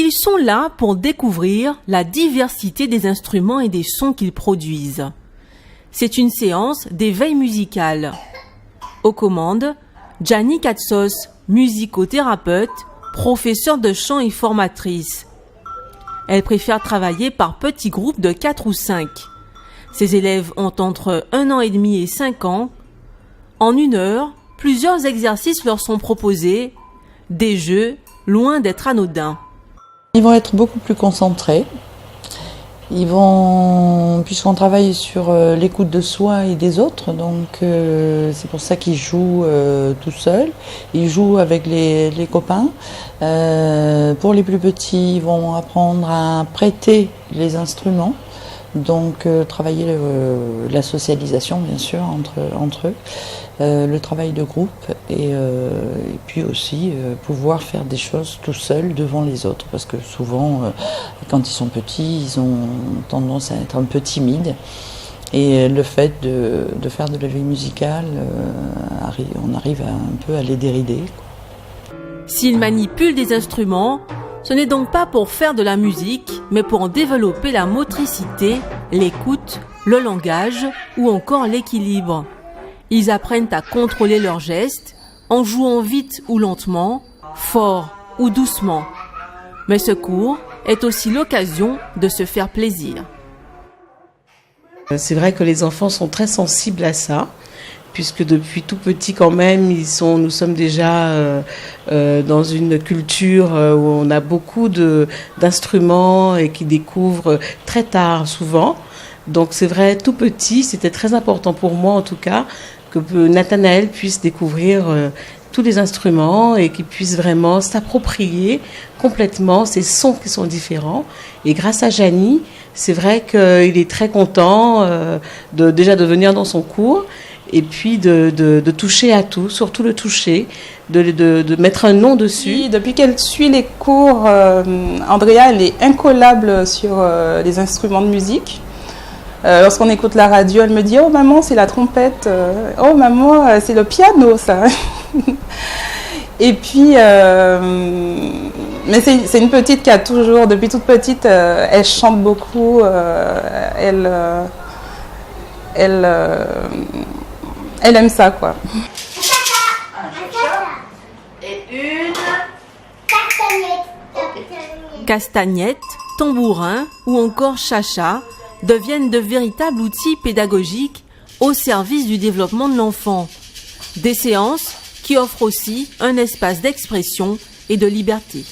Ils sont là pour découvrir la diversité des instruments et des sons qu'ils produisent. C'est une séance d'éveil musical. Aux commandes, Gianni Katsos, musicothérapeute, professeure de chant et formatrice. Elle préfère travailler par petits groupes de 4 ou 5. Ses élèves ont entre 1 an et demi et 5 ans. En 1 heure, plusieurs exercices leur sont proposés, des jeux loin d'être anodins. Ils vont être beaucoup plus concentrés. Puisqu'on travaille sur l'écoute de soi et des autres, donc c'est pour ça qu'ils jouent tout seuls. Ils jouent avec les copains. Pour les plus petits, ils vont apprendre à prêter les instruments. Donc travailler la socialisation bien sûr entre eux, le travail de groupe et puis aussi pouvoir faire des choses tout seul devant les autres, parce que souvent quand ils sont petits ils ont tendance à être un peu timides, et le fait de faire de l'éveil musical, on arrive un peu à les dérider. S'ils manipulent des instruments, ce n'est donc pas pour faire de la musique, mais pour en développer la motricité, l'écoute, le langage ou encore l'équilibre. Ils apprennent à contrôler leurs gestes en jouant vite ou lentement, fort ou doucement. Mais ce cours est aussi l'occasion de se faire plaisir. C'est vrai que les enfants sont très sensibles à ça, puisque depuis tout petit quand même, nous sommes déjà dans une culture où on a beaucoup d'instruments et qui découvrent très tard souvent. Donc c'est vrai, tout petit, c'était très important pour moi en tout cas, que Nathanaël puisse découvrir tous les instruments et qu'il puisse vraiment s'approprier complètement ces sons qui sont différents. Et grâce à Gianni, c'est vrai qu'il est très content déjà de venir dans son cours, et puis de toucher à tout, surtout le toucher, de mettre un nom dessus. Oui, depuis qu'elle suit les cours, Andrea, elle est incollable sur les instruments de musique. Lorsqu'on écoute la radio, elle me dit « Oh maman, c'est la trompette. Oh maman, c'est le piano, ça. » Et puis, mais c'est une petite qui a toujours, depuis toute petite, elle chante beaucoup. Elle aime ça, quoi. Et une Castagnette, tambourin ou encore chacha deviennent de véritables outils pédagogiques au service du développement de l'enfant. Des séances qui offrent aussi un espace d'expression et de liberté.